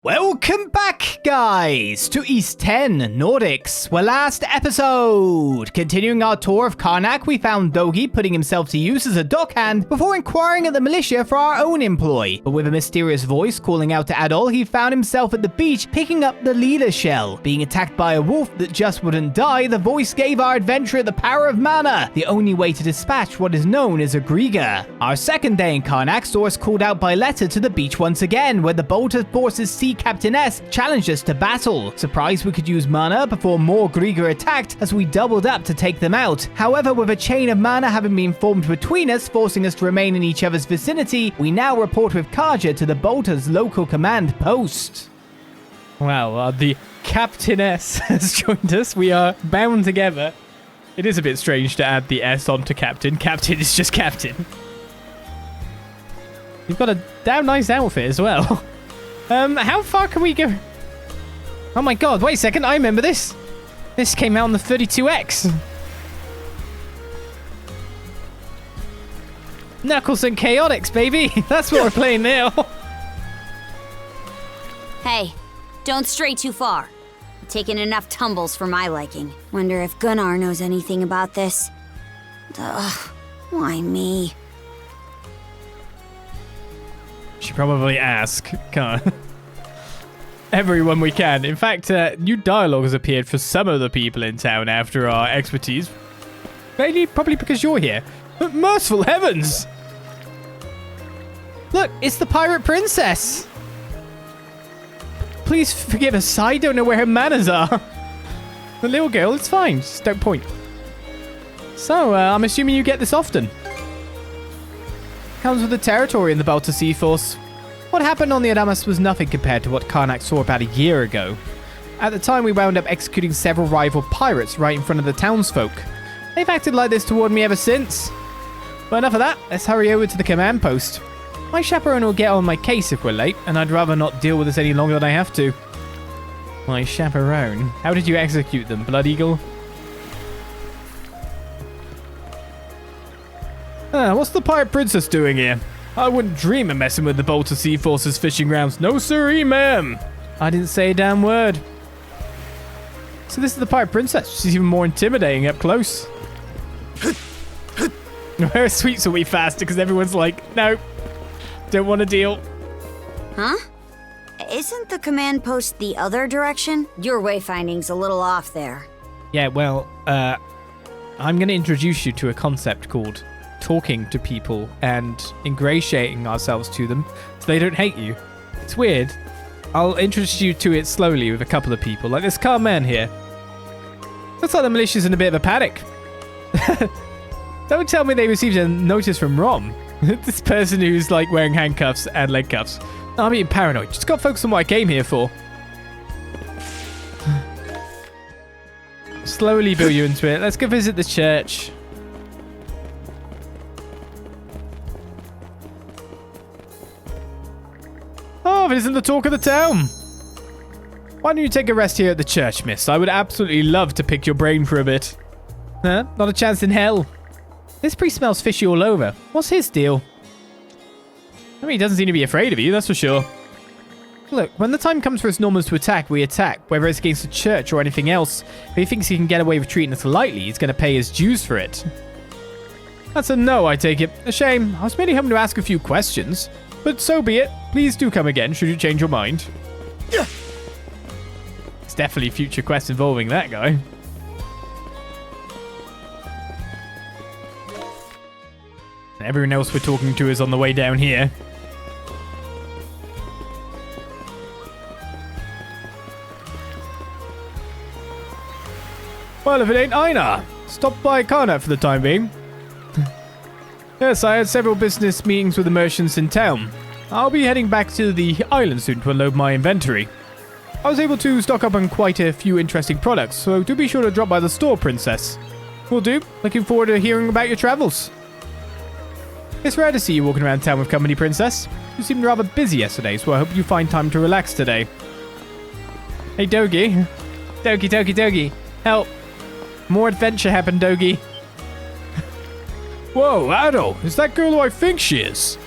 Welcome back, guys, to East 10 Nordics. Well, last episode, continuing our tour of Carnac, we found Dogi putting himself to use as a dockhand before inquiring at the militia for our own employ. But with a mysterious voice calling out to Adol, he found himself at the beach picking up the leader shell. Being attacked by a wolf that just wouldn't die, the voice gave our adventurer the power of mana, the only way to dispatch what is known as a Griga. Our second day in Carnac saw us called out by letter to the beach once again, where the Balta Seaforce Captainess challenged us to battle. Surprised we could use mana before more Griga attacked as we doubled up to take them out. However, with a chain of mana having been formed between us, forcing us to remain in each other's vicinity, we now report with Karja to the Balta's local command post. Wow, the Captainess has joined us. We are bound together. It is a bit strange to add the S onto Captain. Captain is just Captain. You've got a damn nice outfit as well. How far can we go? Oh my god, wait a second, I remember this. This came out on the 32X. Knuckles and Chaotix, baby. That's what we're playing now. Hey, don't stray too far. I've taken enough tumbles for my liking. Wonder if Gunnar knows anything about this. Ugh, why me? Should probably ask. Everyone we can. In fact, new dialogue has appeared for some of the people in town after our expertise. Mainly, probably because you're here. But merciful heavens! Look, it's the pirate princess. Please forgive us. I don't know where her manners are. The little girl, it's fine. Just don't point. So, I'm assuming you get this often. Comes with the territory in the Balta Seaforce. What happened on the Adamas was nothing compared to what Carnac saw about a year ago. At the time, we wound up executing several rival pirates right in front of the townsfolk. They've acted like this toward me ever since. But enough of that, let's hurry over to the command post. My chaperone will get on my case if we're late, and I'd rather not deal with this any longer than I have to. My chaperone? How did you execute them, Blood Eagle? What's the pirate princess doing here? I wouldn't dream of messing with the Balta Seaforce's fishing grounds. No siree, ma'am. I didn't say a damn word. So this is the pirate princess. She's even more intimidating up close. Her sweeps will be faster because everyone's like, no, don't want to deal. Huh? Isn't the command post the other direction? Your wayfinding's a little off there. Yeah, well, I'm going to introduce you to a concept called talking to people and ingratiating ourselves to them so they don't hate you. It's weird. I'll introduce you to it slowly with a couple of people, like this calm man here. Looks like the militia's in a bit of a panic. Don't tell me they received a notice from Rom. This person who's like wearing handcuffs and leg cuffs. No, I'm being paranoid. Just got to focus on what I came here for. Slowly build you into it. Let's go visit the church. Oh, this isn't the talk of the town. Why don't you take a rest here at the church, miss? I would absolutely love to pick your brain for a bit. Huh? Not a chance in hell. This priest smells fishy all over. What's his deal? I mean, he doesn't seem to be afraid of you, that's for sure. Look, when the time comes for us Normans to attack, we attack, whether it's against the church or anything else. If he thinks he can get away with treating us lightly, he's going to pay his dues for it. That's a no, I take it. A shame. I was merely hoping to ask a few questions. But so be it. Please do come again, should you change your mind. It's definitely future quests involving that guy. Everyone else we're talking to is on the way down here. Well, if it ain't Einar, stop by Carnac for the time being. Yes, I had several business meetings with the merchants in town. I'll be heading back to the island soon to unload my inventory. I was able to stock up on quite a few interesting products, so do be sure to drop by the store, princess. Will do. Looking forward to hearing about your travels. It's rare to see you walking around town with company, princess. You seemed rather busy yesterday, so I hope you find time to relax today. Hey, Dogi. Dogi. Help. More adventure happened, Dogi. Whoa, Adol, is that girl who I think she is?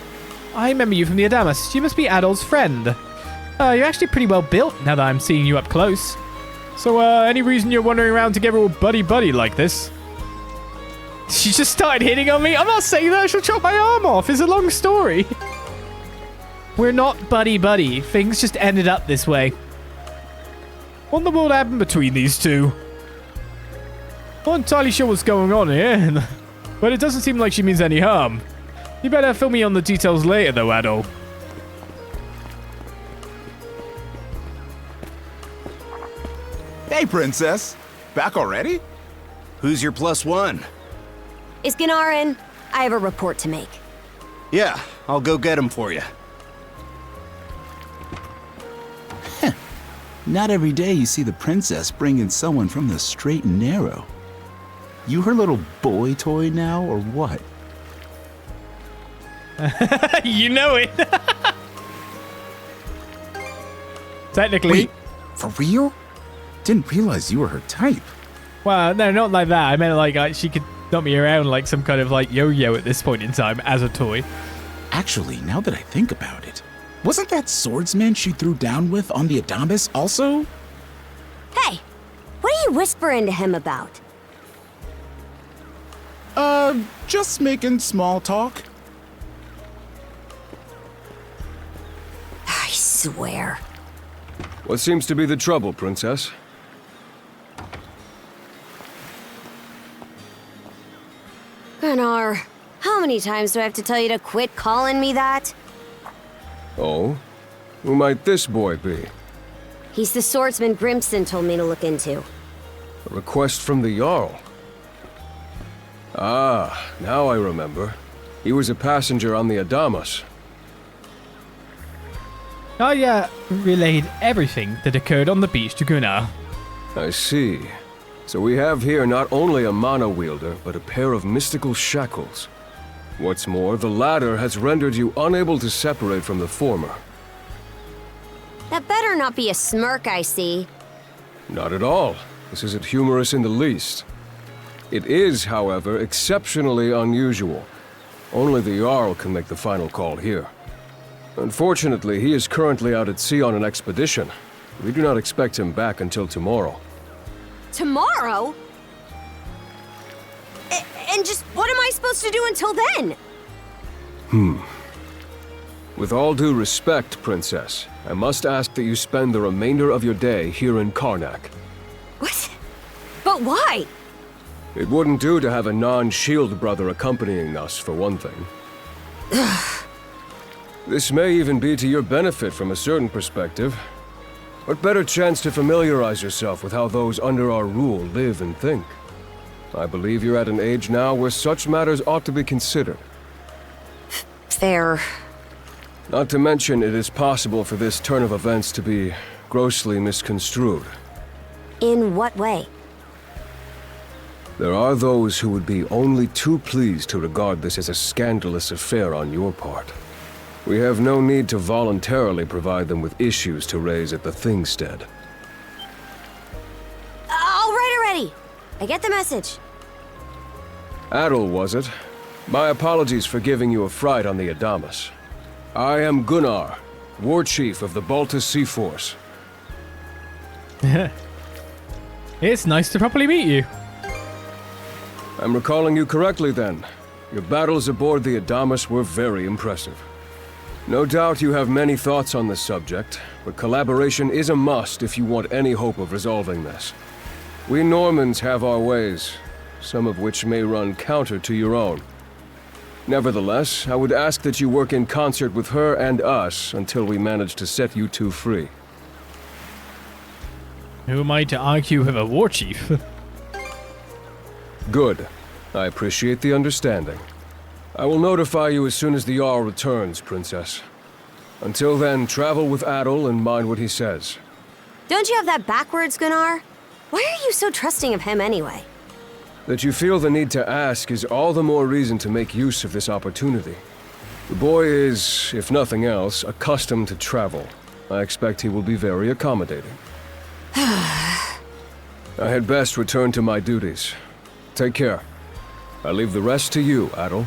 I remember you from the Adamas. You must be Adol's friend. You're actually pretty well built now that I'm seeing you up close. So, any reason you're wandering around together all buddy-buddy like this? She just started hitting on me? I'm not saying that. She'll chop my arm off. It's a long story. We're not buddy-buddy. Things just ended up this way. What in the world happened between these two? Not entirely sure what's going on here, but it doesn't seem like she means any harm. You better fill me on the details later, though, Adol. Hey, Princess. Back already? Who's your plus one? Is Gunnar in? I have a report to make. Yeah, I'll go get him for you. Not every day you see the princess bring in someone from the straight and narrow. You her little boy toy now, or what? You know it. Technically. Wait, for real? Didn't realize you were her type. Well, no, not like that. I meant like she could knock me around like some kind of like yo-yo at this point in time as a toy. Actually, now that I think about it, wasn't that swordsman she threw down with on the Adamas also? Hey, what are you whispering to him about? Just making small talk. I swear. What seems to be the trouble, Princess? Gunnar, how many times do I have to tell you to quit calling me that? Oh? Who might this boy be? He's the swordsman Grimson told me to look into. A request from the Jarl. Ah, now I remember. He was a passenger on the Adamas. I relayed everything that occurred on the beach to Gunnar. I see. So we have here not only a mana wielder, but a pair of mystical shackles. What's more, the latter has rendered you unable to separate from the former. That better not be a smirk I see. Not at all. This isn't humorous in the least. It is, however, exceptionally unusual. Only the Jarl can make the final call here. Unfortunately, he is currently out at sea on an expedition. We do not expect him back until tomorrow. Tomorrow? And just what am I supposed to do until then? With all due respect, Princess, I must ask that you spend the remainder of your day here in Carnac. What? But why? It wouldn't do to have a non-shield brother accompanying us, for one thing. This may even be to your benefit from a certain perspective. What better chance to familiarize yourself with how those under our rule live and think? I believe you're at an age now where such matters ought to be considered. Fair. Not to mention, it is possible for this turn of events to be grossly misconstrued. In what way? There are those who would be only too pleased to regard this as a scandalous affair on your part. We have no need to voluntarily provide them with issues to raise at the Thingstead. All right already. I get the message. Adol, was it? My apologies for giving you a fright on the Adamas. I am Gunnar, War Chief of the Balta Seaforce. It's nice to properly meet you. I'm recalling you correctly then. Your battles aboard the Adamas were very impressive. No doubt you have many thoughts on this subject, but collaboration is a must if you want any hope of resolving this. We Normans have our ways, some of which may run counter to your own. Nevertheless, I would ask that you work in concert with her and us until we manage to set you two free. Who am I to argue with a war chief? Good. I appreciate the understanding. I will notify you as soon as the Jarl returns, Princess. Until then, travel with Adol and mind what he says. Don't you have that backwards, Gunnar? Why are you so trusting of him anyway? That you feel the need to ask is all the more reason to make use of this opportunity. The boy is, if nothing else, accustomed to travel. I expect he will be very accommodating. I had best return to my duties. Take care. I leave the rest to you, Adol.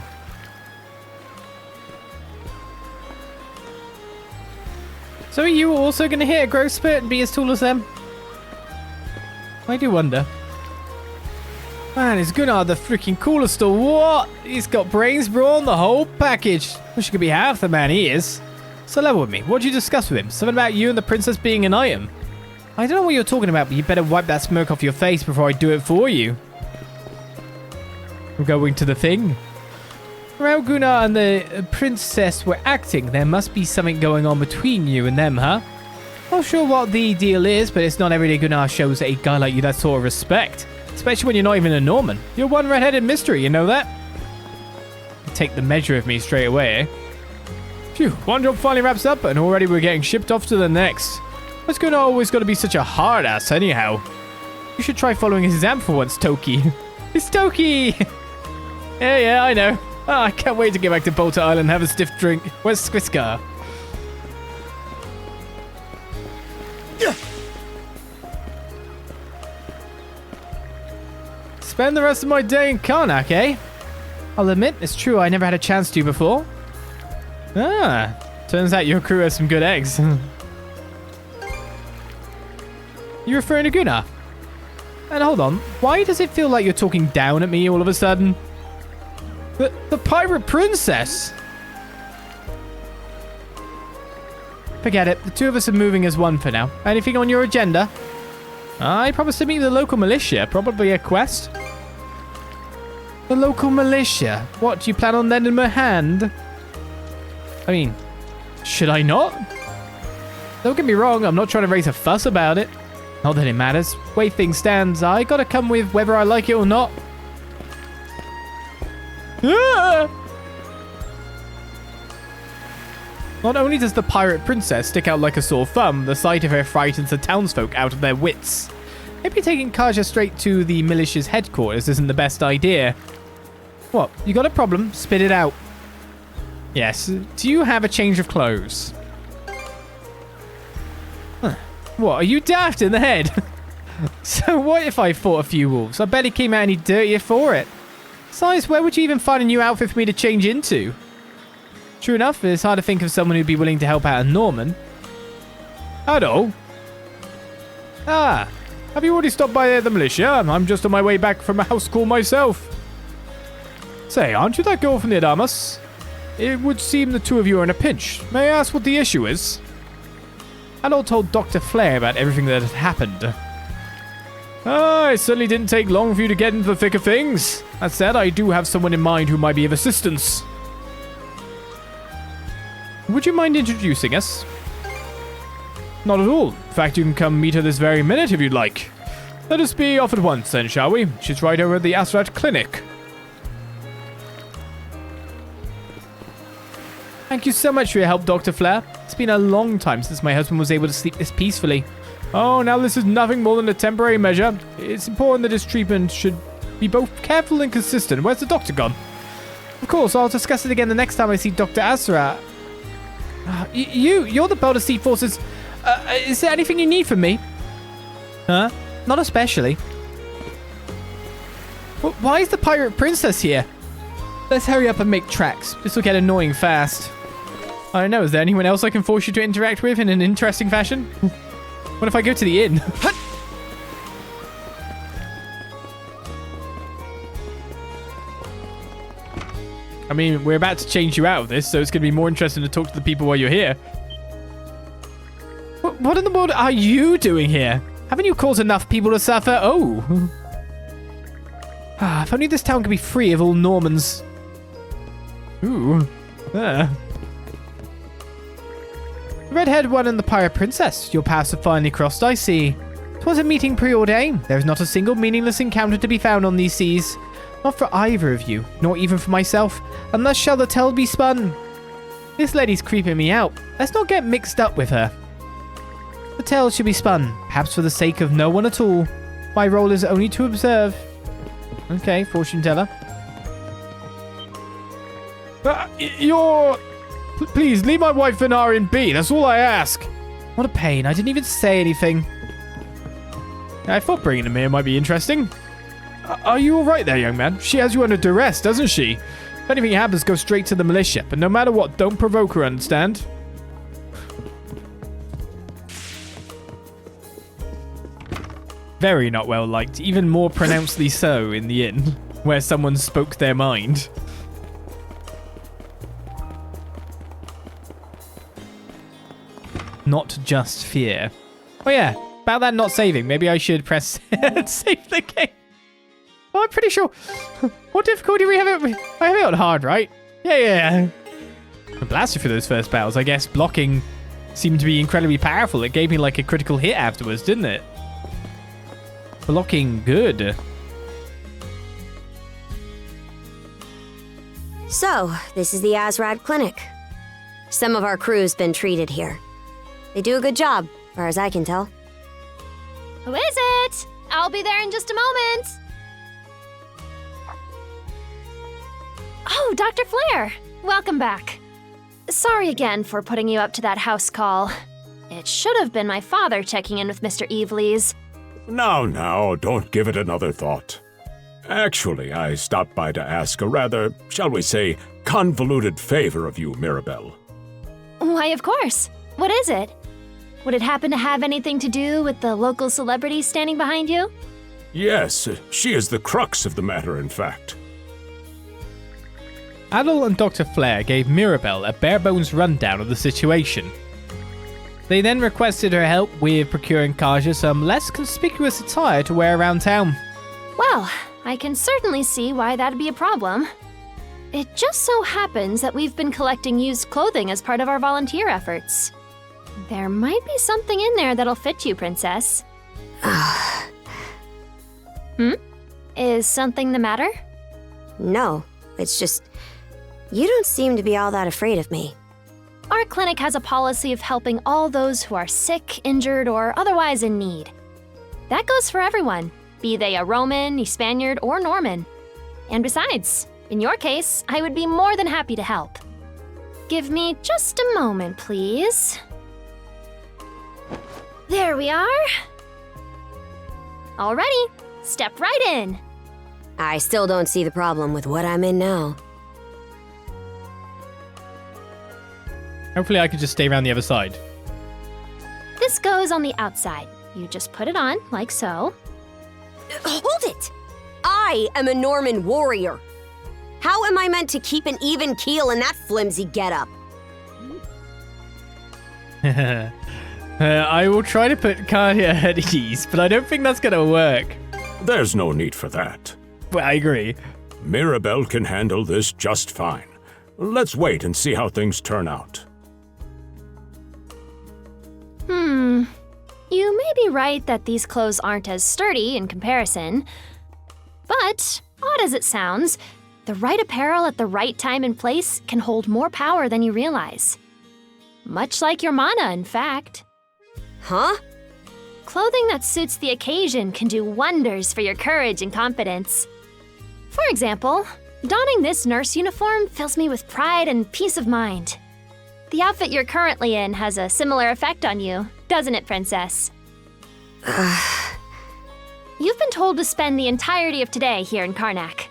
So are you also going to hit a growth spurt and be as tall as them? I do wonder. Man, is Gunnar the freaking coolest or what? He's got brains, brawn, the whole package. Wish he could be half the man he is. So level with me. What did you discuss with him? Something about you and the princess being an item. I don't know what you're talking about, but you better wipe that smirk off your face before I do it for you. We're going to the thing. How Gunnar and the princess were acting, there must be something going on between you and them, huh? Not sure what the deal is, but it's not every day Gunnar shows a guy like you that sort of respect. Especially when you're not even a Norman. You're one red-headed mystery, you know that? Take the measure of me straight away, eh? Phew, one job finally wraps up, and already we're getting shipped off to the next. Why's Gunnar always got to be such a hard-ass, anyhow? You should try following his example for once, Toki. It's Toki! Yeah, I know. Oh, I can't wait to get back to Balta Island and have a stiff drink. Where's Squiska? Spend the rest of my day in Carnac, eh? I'll admit, it's true I never had a chance to before. Ah, turns out your crew has some good eggs. You referring to Gunnar? And hold on, why does it feel like you're talking down at me all of a sudden? The pirate princess! Forget it, the two of us are moving as one for now. Anything on your agenda? I promised to meet the local militia, probably a quest. The local militia? What, do you plan on lending them a hand? I mean, should I not? Don't get me wrong, I'm not trying to raise a fuss about it. Not that it matters. Way things stands, I gotta come with whether I like it or not. Ah! Not only does the pirate princess stick out like a sore thumb, the sight of her frightens the townsfolk out of their wits. Maybe taking Karja straight to the militia's headquarters isn't the best idea. What, you got a problem? Spit it out. Yes, do you have a change of clothes? Huh. What, are you daft in the head? So what if I fought a few wolves? I bet he came out any dirtier for it. Besides, where would you even find a new outfit for me to change into? True enough, it's hard to think of someone who'd be willing to help out a Norman. Adol? Ah, have you already stopped by the militia? I'm just on my way back from a house call myself. Say, aren't you that girl from the Adamas? It would seem the two of you are in a pinch. May I ask what the issue is? Adol told Dr. Flair about everything that had happened. Ah, it certainly didn't take long for you to get into the thick of things. That said, I do have someone in mind who might be of assistance. Would you mind introducing us? Not at all. In fact, you can come meet her this very minute if you'd like. Let us be off at once then, shall we? She's right over at the Asrat Clinic. Thank you so much for your help, Dr. Flair. It's been a long time since my husband was able to sleep this peacefully. Oh, now this is nothing more than a temporary measure. It's important that his treatment should be both careful and consistent. Where's the doctor gone? Of course, I'll discuss it again the next time I see Dr. Asra. You're the Balta Seaforce's... is there anything you need from me? Huh? Not especially. Why is the pirate princess here? Let's hurry up and make tracks. This will get annoying fast. I don't know, is there anyone else I can force you to interact with in an interesting fashion? What if I go to the inn? I mean, we're about to change you out of this, so it's going to be more interesting to talk to the people while you're here. What in the world are you doing here? Haven't you caused enough people to suffer? Oh. If only this town could be free of all Normans. Ooh. The red-haired one and the pirate princess. Your paths have finally crossed, I see. 'Twas a meeting preordained. There is not a single meaningless encounter to be found on these seas. Not for either of you, nor even for myself, and thus shall the tale be spun. This lady's creeping me out. Let's not get mixed up with her. The tale should be spun, perhaps for the sake of no one at all. My role is only to observe. Okay, fortune teller. Please, leave my wife Gunnar in be. That's all I ask. What a pain. I didn't even say anything. I thought bringing him here might be interesting. Are you all right there, young man? She has you under duress, doesn't she? If anything happens, go straight to the militia. But no matter what, don't provoke her, understand? Very not well liked, even more pronouncedly so in the inn, where someone spoke their mind. Not just fear. Oh yeah, about that not saving, maybe I should press save the game. Well, I'm pretty sure. What difficulty do we have it? I have it on hard, right? Yeah. I blasted through those first battles. I guess blocking seemed to be incredibly powerful. It gave me like a critical hit afterwards, didn't it? Blocking good. So, this is the Azrad Clinic. Some of our crew's been treated here. They do a good job, as far as I can tell. Who is it? I'll be there in just a moment. Oh, Dr. Flair. Welcome back. Sorry again for putting you up to that house call. It should have been my father checking in with Mr. Evelees. Now, don't give it another thought. Actually, I stopped by to ask a rather, shall we say, convoluted favor of you, Mirabelle. Why, of course. What is it? Would it happen to have anything to do with the local celebrity standing behind you? Yes, she is the crux of the matter, in fact. Adol and Dr. Flair gave Mirabelle a bare-bones rundown of the situation. They then requested her help with procuring Karja some less conspicuous attire to wear around town. Well, I can certainly see why that'd be a problem. It just so happens that we've been collecting used clothing as part of our volunteer efforts. There might be something in there that'll fit you, Princess. Is something the matter? No, it's just... you don't seem to be all that afraid of me. Our clinic has a policy of helping all those who are sick, injured, or otherwise in need. That goes for everyone, be they a Roman, a Spaniard, or Norman. And besides, in your case, I would be more than happy to help. Give me just a moment, please. There we are. Alrighty, step right in. I still don't see the problem with what I'm in now. Hopefully I could just stay around the other side. This goes on the outside. You just put it on, like so. Hold it! I am a Norman warrior. How am I meant to keep an even keel in that flimsy getup? I will try to put Karja at ease, but I don't think that's going to work. There's no need for that. Well, I agree. Mirabelle can handle this just fine. Let's wait and see how things turn out. You may be right that these clothes aren't as sturdy in comparison. But, odd as it sounds, the right apparel at the right time and place can hold more power than you realize. Much like your mana, in fact. Huh? Clothing that suits the occasion can do wonders for your courage and confidence. For example, donning this nurse uniform fills me with pride and peace of mind. The outfit you're currently in has a similar effect on you, doesn't it, Princess? You've been told to spend the entirety of today here in Carnac.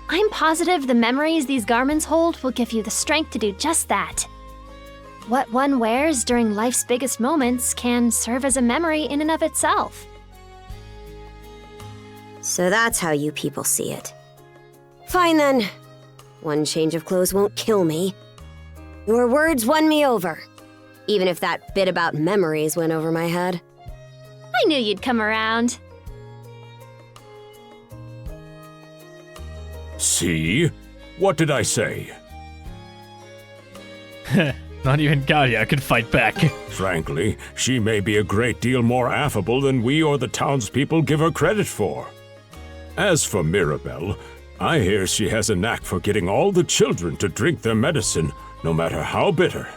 I'm positive the memories these garments hold will give you the strength to do just that. What one wears during life's biggest moments can serve as a memory in and of itself. So that's how you people see it. Fine then. One change of clothes won't kill me. Your words won me over. Even if that bit about memories went over my head. I knew you'd come around. See? What did I say? Not even Karja could fight back. Frankly, she may be a great deal more affable than we or the townspeople give her credit for. As for Mirabelle, I hear she has a knack for getting all the children to drink their medicine, no matter how bitter.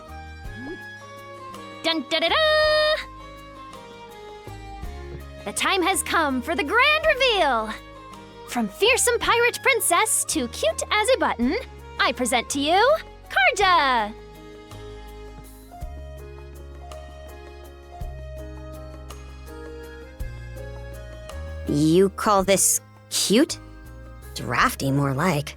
Dun da da da! The time has come for the grand reveal! From fearsome pirate princess to cute as a button, I present to you, Karja! You call this cute? Drafty, more like.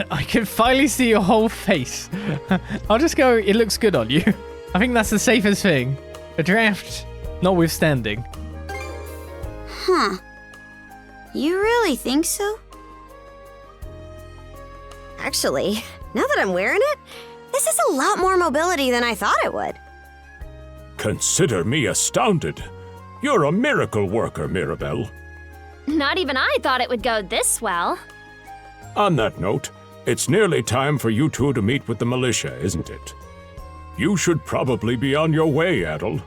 I can finally see your whole face. I'll just go, it looks good on you. I think that's the safest thing. A draft notwithstanding. Huh. You really think so? Actually, now that I'm wearing it, this is a lot more mobility than I thought it would. Consider me astounded. You're a miracle worker, Mirabelle. Not even I thought it would go this well. On that note, it's nearly time for you two to meet with the militia, isn't it? You should probably be on your way, Adol.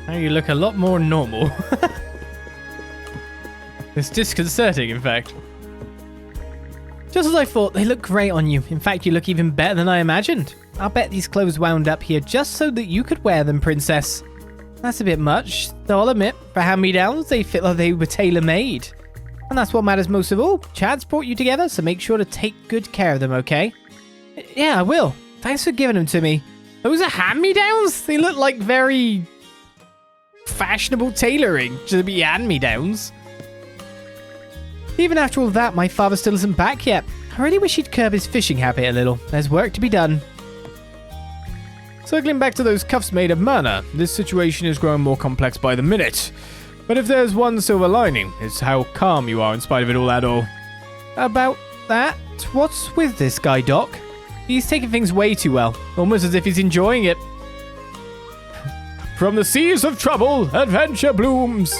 Now you look a lot more normal. It's disconcerting, in fact. Just as I thought, they look great on you. In fact, you look even better than I imagined. I'll bet these clothes wound up here just so that you could wear them, Princess. That's a bit much, though I'll admit, for hand-me-downs, they fit like they were tailor-made. And that's what matters most of all. Chad's brought you together, so make sure to take good care of them, okay? Yeah, I will. Thanks for giving them to me. Those are hand-me-downs? They look like very fashionable tailoring to be hand-me-downs. Even after all that, my father still isn't back yet. I really wish he'd curb his fishing habit a little. There's work to be done. Circling back to those cuffs made of mana, this situation is growing more complex by the minute. But if there's one silver lining, it's how calm you are in spite of it all, Adol. About that, what's with this guy, Doc? He's taking things way too well, almost as if he's enjoying it. From the seas of trouble, adventure blooms.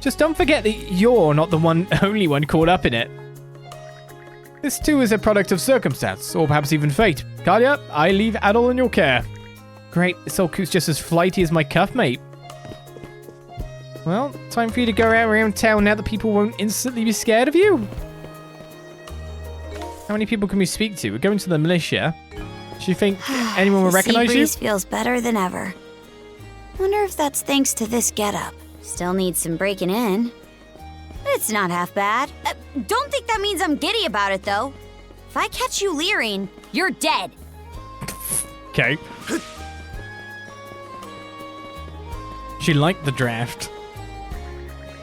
Just don't forget that you're not the only one caught up in it. This too is a product of circumstance, or perhaps even fate. Karja, I leave Adol in your care. Great, this old coot's just as flighty as my cuff mate. Well, time for you to go around town now that people won't instantly be scared of you. How many people can we speak to? We're going to the militia. Do you think anyone will recognize you? The sea breeze feels better than ever. Wonder if that's thanks to this getup. Still needs some breaking in. It's not half bad. Don't think that means I'm giddy about it, though. If I catch you leering, you're dead. Okay. She liked the draft.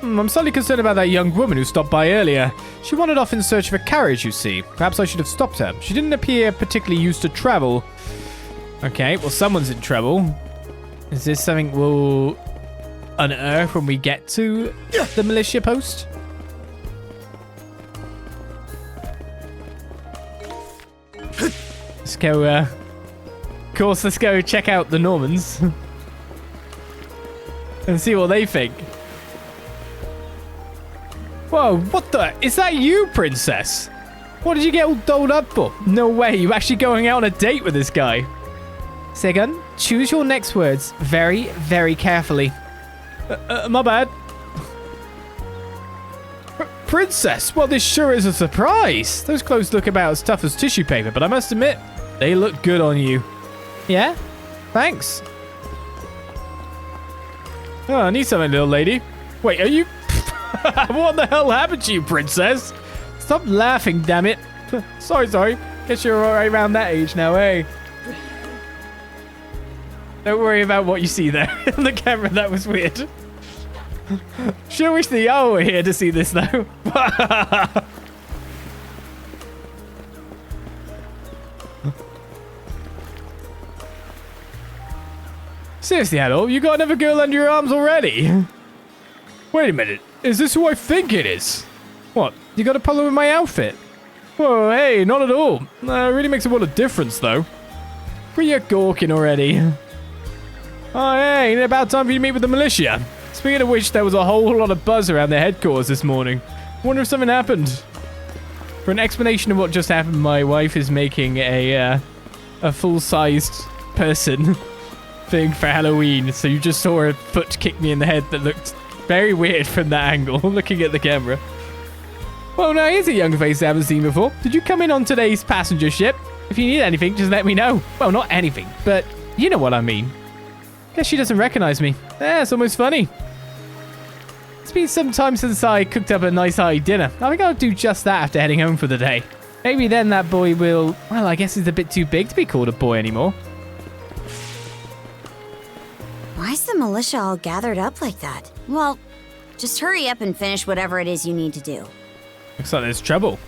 I'm slightly concerned about that young woman who stopped by earlier. She wandered off in search of a carriage, you see. Perhaps I should have stopped her. She didn't appear particularly used to travel. Okay, well, someone's in trouble. Is this something we'll unearth when we get to the militia post? Let's go, of course, let's go check out the Normans. And see what they think. Whoa, what the? Is that you, Princess? What did you get all dolled up for? No way, you actually going out on a date with this guy. Segun, choose your next words very, very carefully. My bad. Princess, well, this sure is a surprise. Those clothes look about as tough as tissue paper, but I must admit, they look good on you. Yeah? Thanks. Oh, I need something, little lady. Wait, are you... What the hell happened to you, Princess? Stop laughing, damn it. Sorry. Guess you're alright around that age now, eh? Don't worry about what you see there on the camera. That was weird. Sure wish the owl were here to see this, though. Seriously, Adol, you got another girl under your arms already? Wait a minute. Is this who I think it is? What? You got a problem with my outfit? Whoa, hey, not at all. It really makes a world of difference, though. Quit your gawking already. Oh, hey, ain't it about time for you to meet with the militia? Speaking of which, there was a whole lot of buzz around their headquarters this morning. Wonder if something happened. For an explanation of what just happened, my wife is making a full-sized person thing for Halloween. So you just saw her foot kick me in the head that looked very weird from that angle, looking at the camera. Well, now here's a young face I haven't seen before. Did you come in on today's passenger ship? If you need anything, just let me know. Well, not anything, but you know what I mean. Guess she doesn't recognize me. It's almost funny. It's been some time since I cooked up a nice hearty dinner. I think I'll do just that after heading home for the day. Maybe then that boy will... Well, I guess he's a bit too big to be called a boy anymore. Why's the militia all gathered up like that? Well, just hurry up and finish whatever it is you need to do. Looks like there's trouble.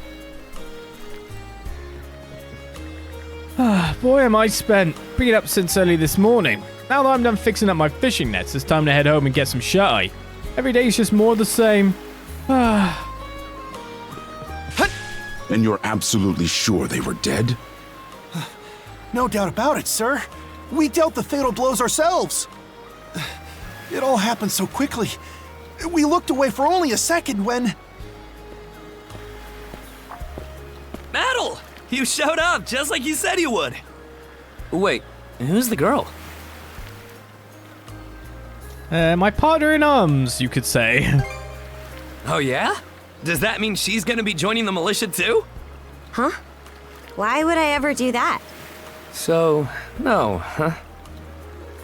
Boy, am I spent. Been up since early this morning. Now that I'm done fixing up my fishing nets, it's time to head home and get some shut-eye. Every day's just more of the same. And you're absolutely sure they were dead? No doubt about it, sir. We dealt the fatal blows ourselves. It all happened so quickly. We looked away for only a second when... Adol! You showed up just like you said you would. Wait, who's the girl? My partner in arms, you could say. Oh yeah? Does that mean she's gonna be joining the militia too? Huh? Why would I ever do that? So, no, huh?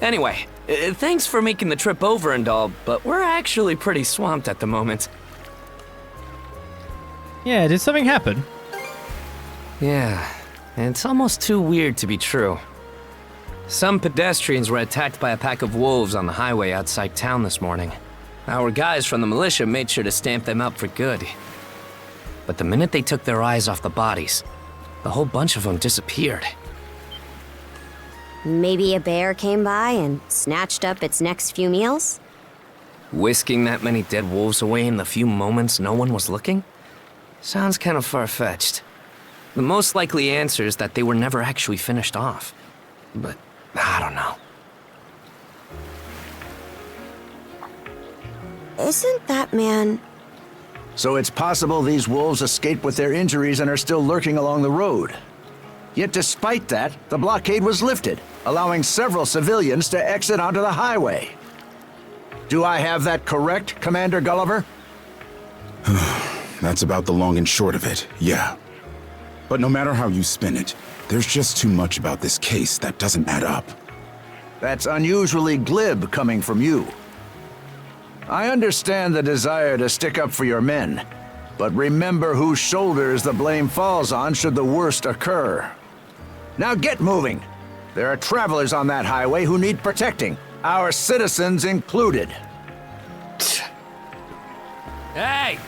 Anyway, thanks for making the trip over and all, but we're actually pretty swamped at the moment. Yeah, did something happen? Yeah, it's almost too weird to be true. Some pedestrians were attacked by a pack of wolves on the highway outside town this morning. Our guys from the militia made sure to stamp them out for good. But the minute they took their eyes off the bodies, the whole bunch of them disappeared. Maybe a bear came by and snatched up its next few meals? Whisking that many dead wolves away in the few moments no one was looking? Sounds kind of far-fetched. The most likely answer is that they were never actually finished off. But I don't know. Isn't that man... So it's possible these wolves escaped with their injuries and are still lurking along the road. Yet despite that, the blockade was lifted, allowing several civilians to exit onto the highway. Do I have that correct, Commander Gulliver? That's about the long and short of it, yeah. But no matter how you spin it, there's just too much about this case that doesn't add up. That's unusually glib coming from you. I understand the desire to stick up for your men, but remember whose shoulders the blame falls on should the worst occur. Now get moving. There are travelers on that highway who need protecting, our citizens included. Hey!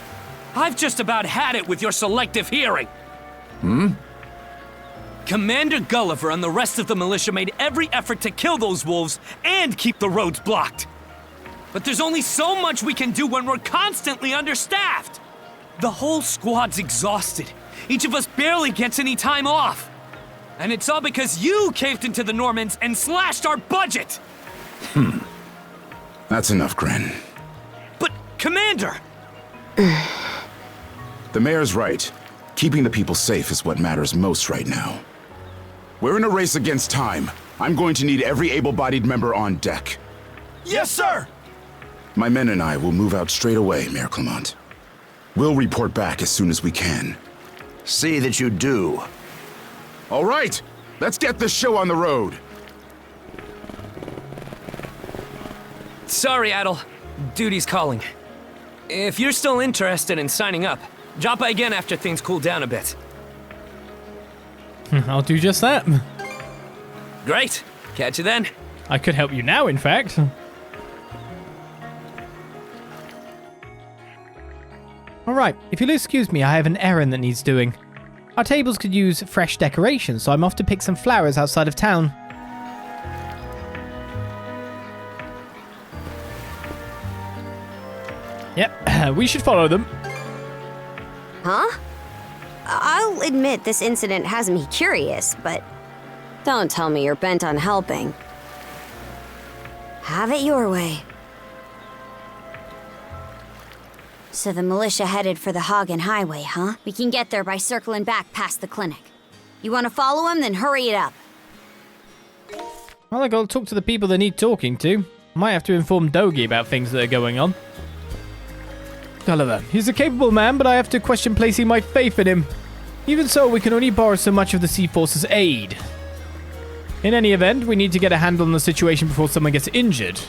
I've just about had it with your selective hearing! Commander Gulliver and the rest of the militia made every effort to kill those wolves and keep the roads blocked. But there's only so much we can do when we're constantly understaffed. The whole squad's exhausted. Each of us barely gets any time off. And it's all because you caved into the Normans and slashed our budget! That's enough, Grin. But, Commander! The mayor's right. Keeping the people safe is what matters most right now. We're in a race against time. I'm going to need every able-bodied member on deck. Yes, sir! My men and I will move out straight away, Mayor Clement. We'll report back as soon as we can. See that you do. All right, let's get this show on the road. Sorry, Adol. Duty's calling. If you're still interested in signing up, drop by again after things cool down a bit. I'll do just that. Great. Catch you then. I could help you now, in fact. Alright, if you'll excuse me, I have an errand that needs doing. Our tables could use fresh decorations, so I'm off to pick some flowers outside of town. Yep, we should follow them. Huh? I'll admit this incident has me curious, but don't tell me you're bent on helping. Have it your way. So the militia headed for the Hagen Highway, huh? We can get there by circling back past the clinic. You want to follow them? Then hurry it up. Well, I gotta talk to the people that need talking to. Might have to inform Dogi about things that are going on. Gulliver, he's a capable man, but I have to question placing my faith in him. Even so, we can only borrow so much of the Seaforce's aid. In any event, we need to get a handle on the situation before someone gets injured.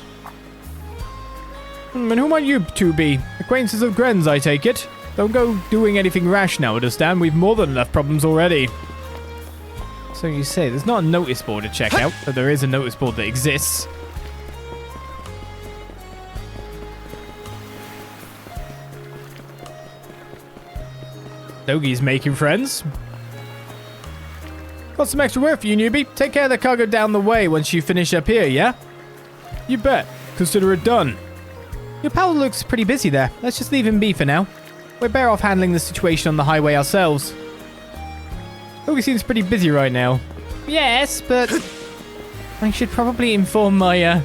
And who might you two be? Acquaintances of Gren's, I take it? Don't go doing anything rash now, understand? We've more than enough problems already. So you say, there's not a notice board to check out, but there is a notice board that exists. Dogi's making friends. Got some extra work for you, newbie. Take care of the cargo down the way once you finish up here, yeah? You bet. Consider it done. Your pal looks pretty busy there. Let's just leave him be for now. We're better off handling the situation on the highway ourselves. He seems pretty busy right now. Yes, but I should probably inform my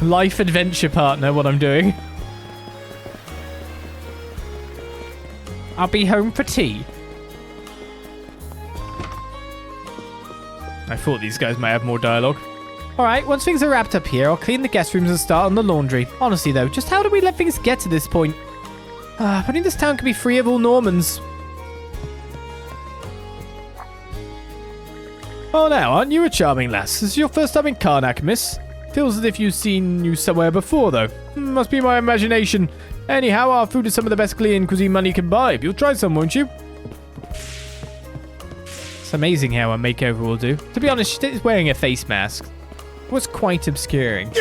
life adventure partner what I'm doing. I'll be home for tea. I thought these guys might have more dialogue. Alright, once things are wrapped up here, I'll clean the guest rooms and start on the laundry. Honestly though, just how do we let things get to this point? If only this town could be free of all Normans. Oh now, aren't you a charming lass? This is your first time in Carnac, miss. Feels as if you've seen you somewhere before though. Must be my imagination. Anyhow, our food is some of the best Glean cuisine money can buy. You'll try some, won't you? It's amazing how a makeover will do. To be honest, she's wearing a face mask. It was quite obscuring.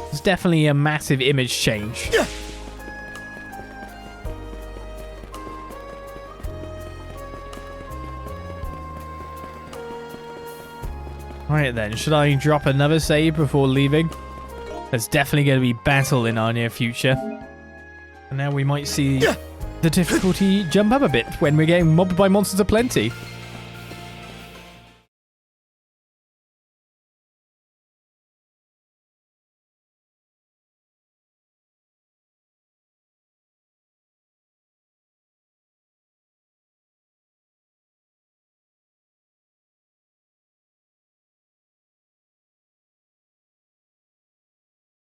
It's definitely a massive image change. Right then, should I drop another save before leaving? There's definitely going to be battle in our near future. And now we might see the difficulty jump up a bit when we're getting mobbed by monsters aplenty.